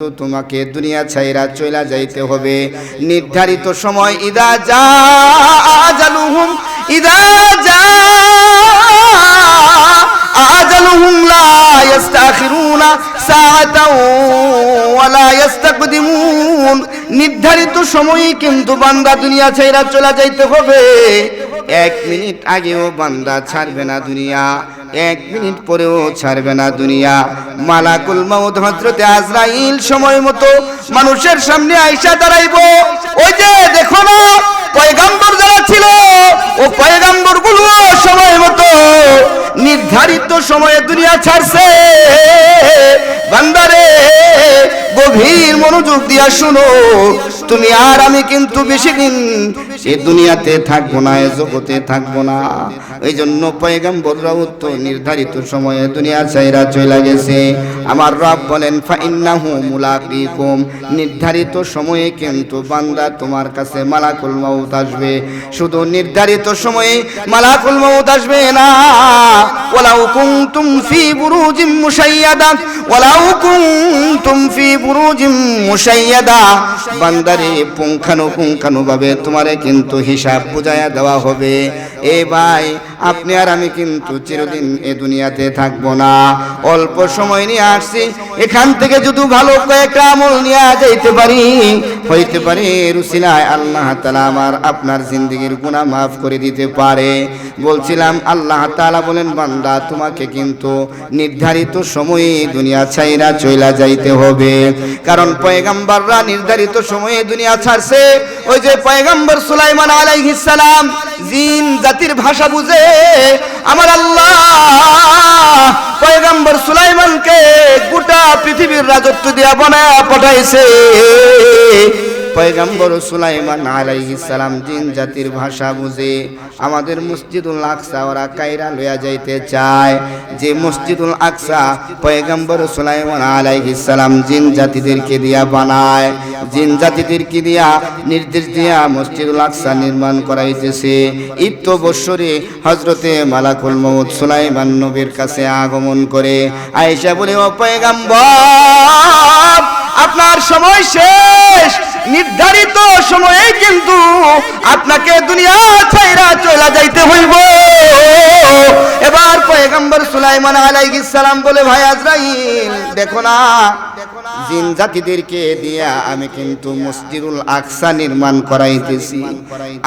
তোমাকে দুনিয়া ছাইরা চইলা যাইতে হবে নির্ধারিত সময়। ইদা জা আজালুহুম ইদা জা আজালুহুম লা ইস্তাখিরুনা সাআতাও ওয়া লা ইস্তাকদিমুন। নির্ধারিত সময়ে কিন্তু বান্দা দুনিয়া ছাইরা চলে যাইতে হবে। 1 মিনিট আগেও বান্দা ছাড়বে না দুনিয়া, 1 মিনিট পরেও ছাড়বে না দুনিয়া। মালাকুল মউত হযরতে আজরাইল সময় মতো মানুষের সামনে আইসা দাঁড়াইবো। ওই যে দেখো না পয়গম্বর যারা ছিল ও পয়গম্বর গুলো সময় মতো নির্ধারিত সময়ে দুনিয়া ছাড়ছে। বান্দারে গভীর মনোযোগ দিয়া শুনো, তুমি আর আমি কিন্তু বেশি দিন এই দুনিয়াতে থাকবো না, এই জগতে থাকবো না। এই জন্য পয়গম্বররাও তো নির্ধারিত সময়ে দুনিয়া ছাইরা চলে গেছে। আমার রব বলেন ফাইন্নাহু মুলাকিকুম, নির্ধারিত সময়ে কিন্তু বান্দা তোমার কাছে মালাকুল মউত আসবে। শুধু নির্ধারিত সময়ে মালাকুল মউত আসবে না, ওয়ালাউ কুনতুম ফি বুরুজিম মুশাইয়াদা ওয়ালাউ কুনতুম ফি বুরুজিম মুশাইয়াদা, বান্দারে পুঙ্খানুপুঙ্খানুভাবে তোমারে কিন্তু হিসাব বুঝায়া দেওয়া হবে। এ ভাই আপনি আর আমি কিন্তু চিরদিন এ দুনিয়াতে থাকবো না, অল্প সময় নিয়ে আসছি। এখান থেকে যদি ভালো কয়েকটা আমল নিয়ে যাইতে পারি, হইতে পারে রুসিলায় আল্লাহ তাআলা আমার আপনার জিন্দেগির গুনাহ মাফ করে দিতে পারে। বলছিলাম আল্লাহ তাআলা বলেন বান্দা তোমাকে কিন্তু নির্ধারিত সময়ে দুনিয়া ছাইরা চইলা যাইতে হবে। কারণ পয়গম্বররা নির্ধারিত সময়ে দুনিয়া ছাড়ছে। ওই যে পয়গম্বর সুলাইমান আলাইহিস সালাম জিন জাতির ভাষা বুঝে আমার আল্লাহ পয়গম্বর সুলাইমানকে গোটা পৃথিবীর রাজত্ব দিয়া বানায়া পাঠাইছে। পয়গম্বর সুলাইমান আলাইহিস সালাম জিন জাতির ভাষা বুঝে আমাদের মসজিদুল আকসা ওরা কায়রা লইয়া যাইতে চায়। যে মসজিদুল আকসা পয়গম্বর সুলাইমান আলাইহিস সালাম জিন জাতিদেরকে দিয়া বানায়, জিন জাতিদেরকে দিয়া নির্দেশ দিয়া মসজিদুল আকসা নির্মাণ করাইতেছে। ইত্য বৎসরে হযরতে মালাকুল মউত সুলাইমান নবীর কাছে আগমন করে আয়েশা বলে ও পয়গম্বর আপনার সময় শেষ, নির্ধারিত সময়ে কিন্তু আপনাকে দুনিয়া ছাইরা চলে যাইতে হইব। এবার পয়গম্বর সুলাইমান আলাইহিস সালাম বলে ভাই আজরাইল দেখো না জিন জাতিদেরকে দিয়া আমি কিন্তু মসজিদুল আকসা নির্মাণ করাইতেছি।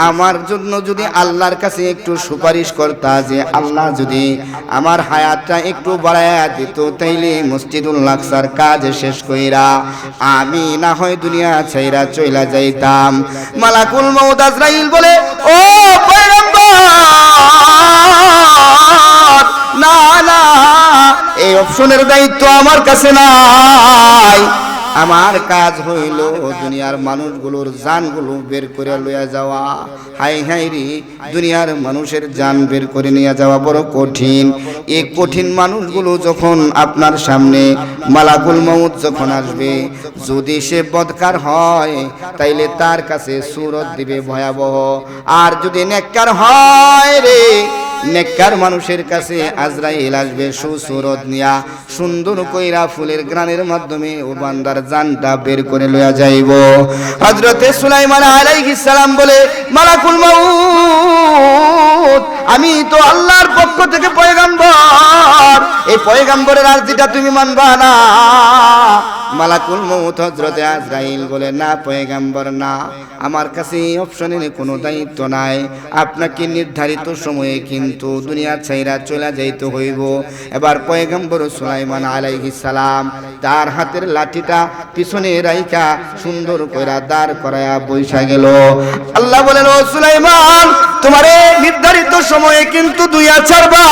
আমার জন্য যদি আল্লাহর কাছে একটু সুপারিশ করতা যে আল্লাহ যদি আমার হায়াতটা একটু বাড়ায়া দিত, তাইলে মসজিদুল আকসার কাজ শেষ কইরা আমি না হয় দুনিয়া ছাইরা চইলা যাইতাম। মালাকুল মউত আজরাইল বলে ও পয়গম্বর না না, এই অপশনের দায়িত্ব আমার কাছে নাই। আমার কাজ হইল দুনিয়ার মানুষগুলোর জানগুলো বের করে লইয়া যাওয়া। হাই হাই রে, দুনিয়ার মানুষের জান বের করে নিয়ে যাওয়া বড় কঠিন। এই কঠিন মানুষগুলো যখন আপনার সামনে মালাকুল মউত যখন আসবে, যদি সে বদকার হয় তাইলে তার কাছে সুরত দিবে ভয়াবহ, আর যদি নেককার হয় রে নেককার মানুষের কাছে আজরাইল আসবে সুসুরত নিয়া, সুন্দর কইরা ফুলের গ্রানের মাধ্যমে ও বান্দার জানটা বের করে লইয়া যাইব। হযরতে সুলাইমান আলাইহিস সালাম বলে মালাকুল মউত আমি তো আল্লাহর পক্ষ থেকে পয়গম্বর, এই পয়গম্বরের আরজিটা তুমি মানবা না। মালাকুল মউত হযরতে আজরাইল বলে না পয়গম্বর না, আমার কাছে এই অপশনের কোনো দায়িত্ব নাই। আপনাকে নির্ধারিত সময়ে কিন্তু দুনিয়া ছাইরা চলে যাইতে হইব। এবার পয়গম্বর সুলাইমান আলাইহিস সালাম তার হাতের লাঠিটা পিছনে রাইখা সুন্দর কইরা দাঁড় করায়া বইসা গেল। আল্লাহ বলেন ও সুলাইমান তোমারে নির্ধারিত সময়ে কিন্তু দুনিয়া ছাড়বা,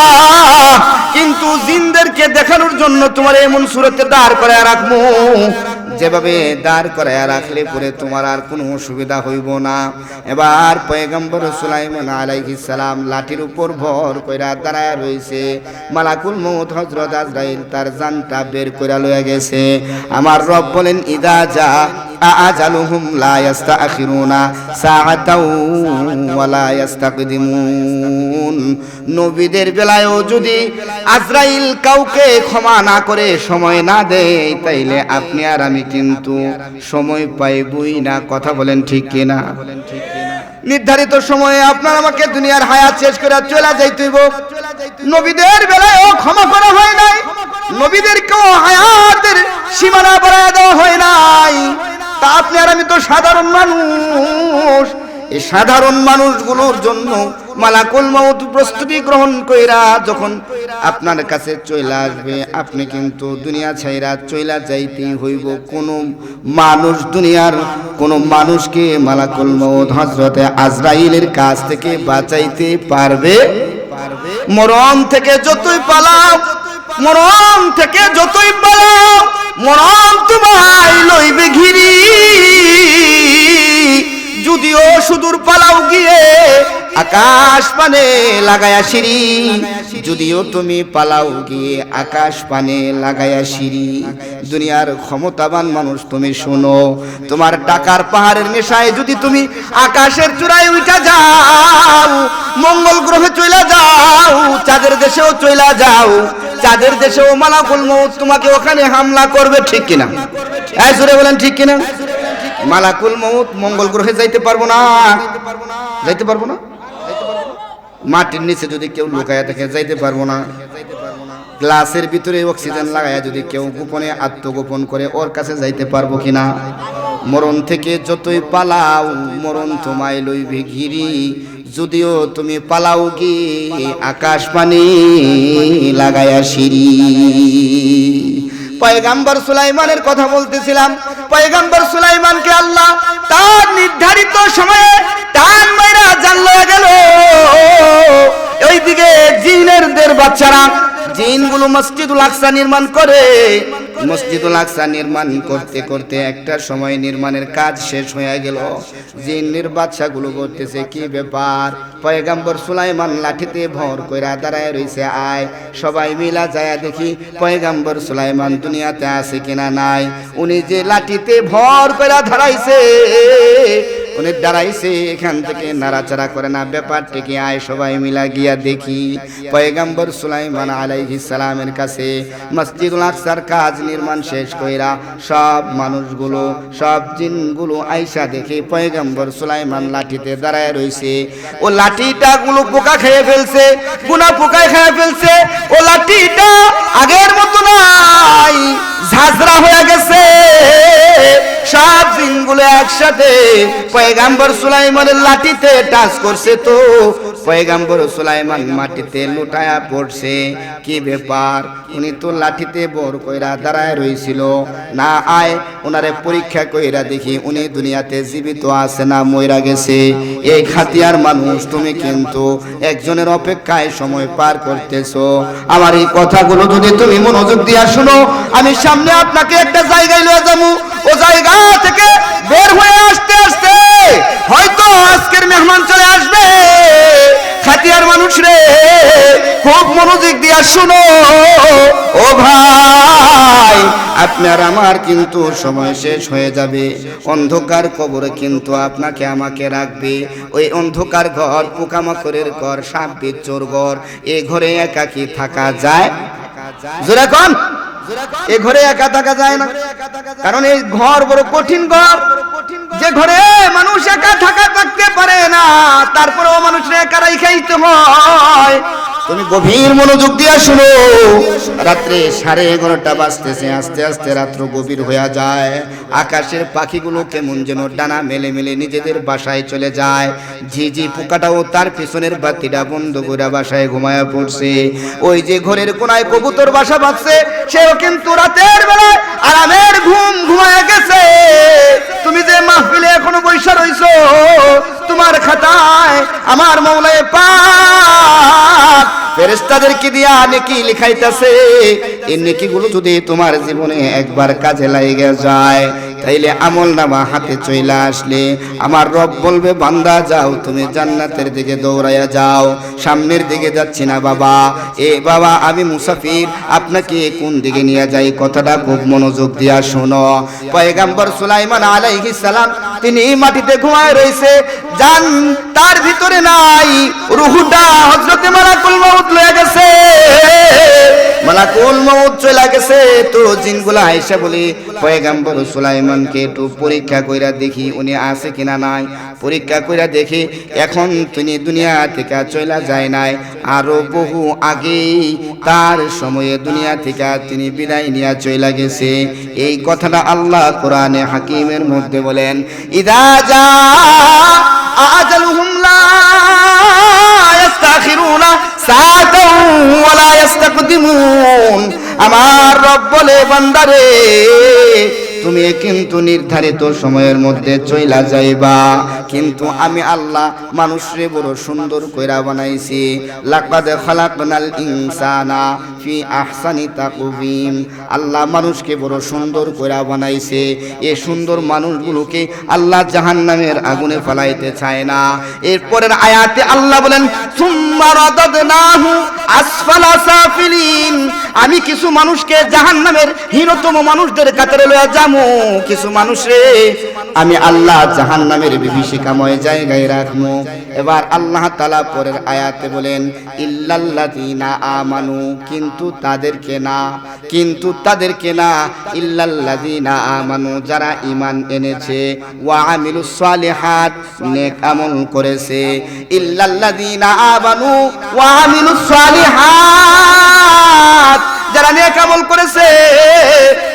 কিন্তু জিনদেরকে দেখানোর জন্য তোমার এমন সুরতে দাঁড় করায়া রাখবো যেভাবে দাঁড় করায়া রাখলে পরে তোমার আর কোনো অসুবিধা হইব না। এবার পয়গম্বর সুলাইমান আলাইহিস সালাম লাঠির উপর ভর কইরা দাঁড়ায়া রইছে। মালাকুল মউত হযরত আজরাইল তার জানটা বের কইরা লইয়া গেছে। আমার রব বলেন ইদা জা আজালুহুম লা ইস্তাখিরুনা সাআতাও ওয়া লা ইস্তাকদিমুন। নবীদের বেলায়ও যদি আজরাইল কাউকে ক্ষমা না করে সময় না দেয়, তাইলে আপনি আর আমি কিন্তু সময় পাইবই না। কথা বলেন ঠিক কিনা? নির্ধারিত সময়ে আপনার আমাকে দুনিয়ার হায়াত শেষ করে চলে যাইতে হইব। নবীদের বেলায়ও ক্ষমা করা হয় নাই, নবীদেরকেও হায়াতের সীমানা বাড়ায় দেওয়া হয় নাই। তা আপনি আর আমি তো সাধারণ মানুষ, এই সাধারণ মানুষগুলোর জন্য মালাকুল মউত প্রস্তুতি গ্রহণ কইরা যখন আপনার কাছে চলে আসবে, আপনি কিন্তু দুনিয়া ছাইরা চইলা যাইতেই হইব। কোন মানুষ, দুনিয়ার কোন মানুষকে মালাকুল মউত হযরতে আজরাইলের কাছ থেকে বাঁচাইতে পারবে? মরণ থেকে যতই পালাও, মরণ থেকে যতই পালাও, মরণ তোমায় লইবে ঘিরি। যদিও সুদূর পালাও গিয়ে আকাশ পানে লাগায়া সিঁড়ি, যদিও তুমি পালাও গিয়ে আকাশ পানে লাগায়া সিঁড়ি। দুনিয়ার ক্ষমতাবান মানুষ তুমি শোনো, তোমার টাকার পাহাড়ের নেশায় যদি তুমি আকাশের চূড়ায় উঠা যাও, মঙ্গল গ্রহে চলে যাও, চাঁদের দেশেও চলে যাও, চাঁদের দেশেও মালাকুল মউত তোমাকে ওখানে হামলা করবে। ঠিক কিনা? এই জোরে বলেন ঠিক কিনা? মালাকুল মউত মঙ্গল গ্রহে যাইতে পারবো না, যাইতে পারবো না। মাটির নিচে যদি কেউ লুকায়া থাকে যাইতে পারবো না। গ্লাসের ভিতরে অক্সিজেন লাগায়া যদি কেউ গোপনে আত্মগোপন করে ওর কাছে যাইতে পারবো কিনা? মরণ থেকে যতই পালাও, মরণ তোমায় লইবে ঘিরি। যদিও তুমি পালাও গিয়ে আকাশ পানি লাগায়া সিঁড়ি। পয়গম্বর সুলাইমানের কথা বলতেছিলাম। পয়গম্বর সুলাইমানকে আল্লাহ তার নির্ধারিত সময়ে টান মাইরা জান লয়ে গেল। ওইদিকে জিনেরদের বাচ্চারা, জিনগুলো মসজিদুল আকসা নির্মাণ করে। মসজিদুল আকসা নির্মাণ করতে করতে একটা সময় নির্মাণের কাজ শেষ হয়ে গেল। জিনের বাচ্চাগুলো বলতেছে কি ব্যাপার? পয়গম্বর সুলাইমান লাঠিতে ভর কইরা দাঁড়ায় রইছে, আয় সবাই মিলা যায় দেখি পয়গম্বর সুলাইমান দুনিয়াতে আছে কিনা নাই। উনি যে লাঠিতে ভর কইরা দাঁড়াইছে, উনি দাঁড়াইছে এখান থেকে নাড়াচাড়া করে না। ব্যাপারটা কি? আয় সবাই মিলা গিয়া দেখি। পয়গম্বর সুলাইমান আলাইহিস সালামের কাছে মসজিদুল আকসার কাজ নির্মাণ শেষ কইরা সব মানুষগুলো, সব জিনগুলো আইসা দেখে পয়গম্বর সুলাইমান লাঠিতে দাঁড়ায় রইছে। ও লাঠিটা গুলো পোকা খেয়ে ফেলছে, গুনা পোকায় খেয়ে ফেলছে। ও লাঠিটা আগের মতো নাই, ঝাঁঝরা হয়ে গেছে। সব জিনগুলো একসাথে পয়গম্বর সুলাইমানের লাঠিতে টাচ করছে, তো পয়গম্বর সুলাইমান মাটিতে লুটায়া পড়ছে। কি ব্যাপার? উনি তো লাঠিতে বর কইরা দাঁড়ায় রইছিল না। আয় ওনারে পরীক্ষা কইরা দেখি উনি দুনিয়াতে জীবিত আছে না মইরা গেছে। এই খাতিয়ার মানুষ, তুমি কিন্তু একজনের অপেক্ষায় সময় পার করতেছো। আমার এই কথাগুলো যদি তুমি মনোযোগ দিয়া শুনো, আমি সামনে আপনাকে একটা জায়গায় লয়ে যাবো। ও জায়গা থেকে বের হয়ে আসতে আসতে হয়তো আজকের মেহমান চলে আসবে। খাতিয়ার মানুষ রে, খুব মনোযোগ দিয়া শুনো। ও ভাই, আপনার আমার কিন্তু সময় শেষ হয়ে যাবে। অন্ধকার কবরে কিন্তু আপনাকে আমাকে রাখবে। ওই অন্ধকার ঘর, পোকামাকড়ের ঘর, সাপ বিচ্ছুর ঘর, এই ঘরে একাকী থাকা যায়? জোরে কোন? এ ঘরে একা থাকা যায় না, কারণ এই ঘর বড় কঠিন ঘর। যে ঘরে মানুষ একা থাকতে পারে না, তারপরেও মানুষের একা রাইখাইতে হয়। তুমি গভীর মনোযোগ দিয়া শুনো। রাত্রে 11:30 বাজতেছে, আস্তে আস্তে রাত্র গভীর হয়ে যায়। আকাশের পাখিগুলো কেমন যেন ডানা মেলে মেলে নিজেদের বাসায় চলে যায়। ঝিঝি পোকাটাও তার পিছনের বাতিটা বন্ধ করে বাসায় ঘুমায়া পড়ছে। ওই যে ঘরের কোনায় কবুতর বাসা বাঁধছে, সেও কিন্তু রাতের বেলায় আরামের ঘুম ঘুমায়া গেছে। তুমি যে মাহফিলে এখনো বৈশা রইছো, তোমার খাতায় আমার মওলায়ে পাক ফেরেশতাদেরকে দিয়া নেকি লিখাইতাছে। এই নেকিগুলো যদি তোমার জীবনে একবার কাজে লাগে যায়, তাইলে আমলনামা হাতে চইলা আসলে আমার রব বলবে বান্দা যাও তুমি জান্নাতের দিকে দৌড়াইয়া যাও। সামনের দিকে যাচ্ছি না বাবা, এ বাবা আমি মুসাফির, আপনাকে কোন দিকে নিয়ে যাই কথাটা খুব মনোযোগ দিয়া শোনো। পয়গম্বর সুলাইমান আলাইহিস সালাম তিনি মাটিতে ঘুমায় রইছে, জান তার ভিতরে নাই, রূহটা হযরতে মালাকুল মউত লয়ে গেছে। মালাকুল মউত চলে গেছে। তো জিনগুলা আয়েশা বলি পয়গম্বর সুলাইমানকে একটু পরীক্ষা কইরা দেখি উনি আছে কিনা নাই। পরীক্ষা কইরা দেখি এখন তিনি দুনিয়া থেকে চলে যায় নাই, আরো বহু আগেই তার সময়ে দুনিয়া থেকে তিনি বিদায় নিয়ে চলে গেছে। এই কথাটা আল্লাহ কোরআনে হাকিমের মধ্যে বলেন, ইযা জা আজালুহুম লা ইস্তাখিরুনা সাআতাও ওয়া লা ইস্তাকদিমুন। আমার রব বলে বান্দারে তুমি কিন্তু নির্ধারিত সময়ের মধ্যে চইলা যাইবা, কিন্তু আমি আল্লাহ মানুষরে বড় সুন্দর কইরা বানাইছি। লাকাদ খালাকনাল ইনসানা ফি আহসানি তাকওয়িম। আল্লাহ মানুষকে বড় সুন্দর কইরা বানাইছে। এই সুন্দর মানুষগুলোকে আল্লাহ জাহান্নামের আগুনে ফেলাইতে চায় না। এরপরের আয়াতে আল্লাহ বলেন সুম্মা রাদাদনাহু আসফালা সাফিলিন। আমি কিছু মানুষকে জাহান্নামের হীনতম মানুষদের কাতারে লইয়া যামু, কিছু মানুষরে আমি আল্লাহ জাহান্নামের বিভীষিকাময় জায়গায় রাখবো। এবার আল্লাহ তাআলা পরের আয়াতে বলেন ইল্লাল্লাযিনা আমানু, কিন্তু তাদেরকে না, কিন্তু তাদেরকে না, ইল্লাল্লাযিনা আমানু যারা ঈমান এনেছে, ওয়া আমিলুস সালিহাত নেক আমল করেছে। ইল্লাল্লাযিনা আমানু ওয়া আমিলুস সালিহাত যারা নেক আমল করেছে,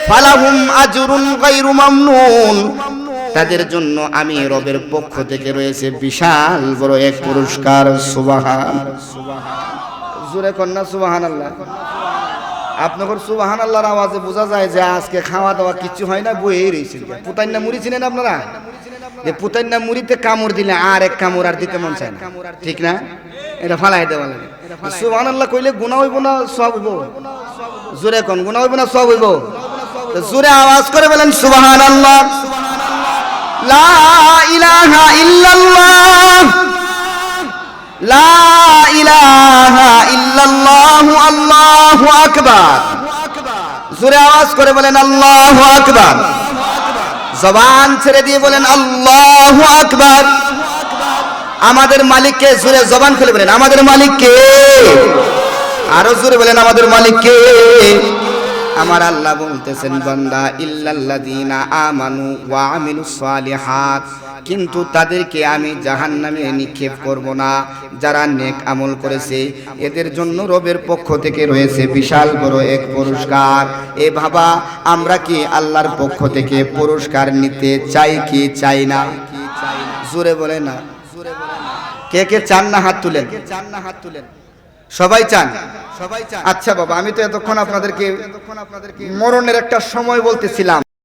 ফালাহুম আজরুন গায়রু মামনুন, তাদের জন্য আমি রবের পক্ষ থেকে রয়েছে বিশাল বড় এক পুরস্কার। সুবহান জোরে কন্যা সুবহানাল্লাহ। আপনাদের সুবহানাল্লাহর আওয়াজে বোঝা যায় যে আজকে খাওয়া দাওয়া কিছু হয় না, বইয়ে রয়েছে। পুতাইন্না মুড়ি চিনেন আপনারা? যে পুতাইন্না মুড়িতে কামড় দিলে আর এক কামড় আর দিতে মন চায় না, ঠিক না? এটা ফালাই দেওয়া লাগে। সুবহানাল্লাহ কইলে গুনাহ হইব না সওয়াব হইব? জোরে কোন গুনাহ হইব না সওয়াব হইব? তো জোরে আওয়াজ করে বলেন সুবহানাল্লাহ। লা ইলাহা ইল্লাল্লাহ, লা ইলাহা ইল্লাল্লাহু আল্লাহু আকবার। জোরে আওয়াজ করে বলেন আল্লাহু আকবার। জবান ছেড়ে দিয়ে বলেন আল্লাহু আকবার। আমাদের মালিককে জোরে জবান খুলে বলেন আমাদের মালিককে। আরো জোরে বলেন আমাদের মালিককে। আমার আল্লাহ বলতেছেন বান্দা ইল্লাল্লাযিনা আমানু ওয়া আমিলুস সালিহাত, কিন্তু তাদেরকে আমি জাহান্নামে নিক্ষেপ করব না। যারা নেক আমল করেছে এদের জন্য রবের পক্ষ থেকে রয়েছে বিশাল বড় এক পুরস্কার। এ বাবা আমরা কি আল্লাহর পক্ষ থেকে পুরস্কার নিতে চাই কি চাই না? জোরে বলে না। কে কে চান না হাত তুলেন। সবাই চান? সবাই চান। আচ্ছা বাবা আমি তো এতক্ষণ আপনাদেরকে মরণের একটা সময় বলতেছিলাম।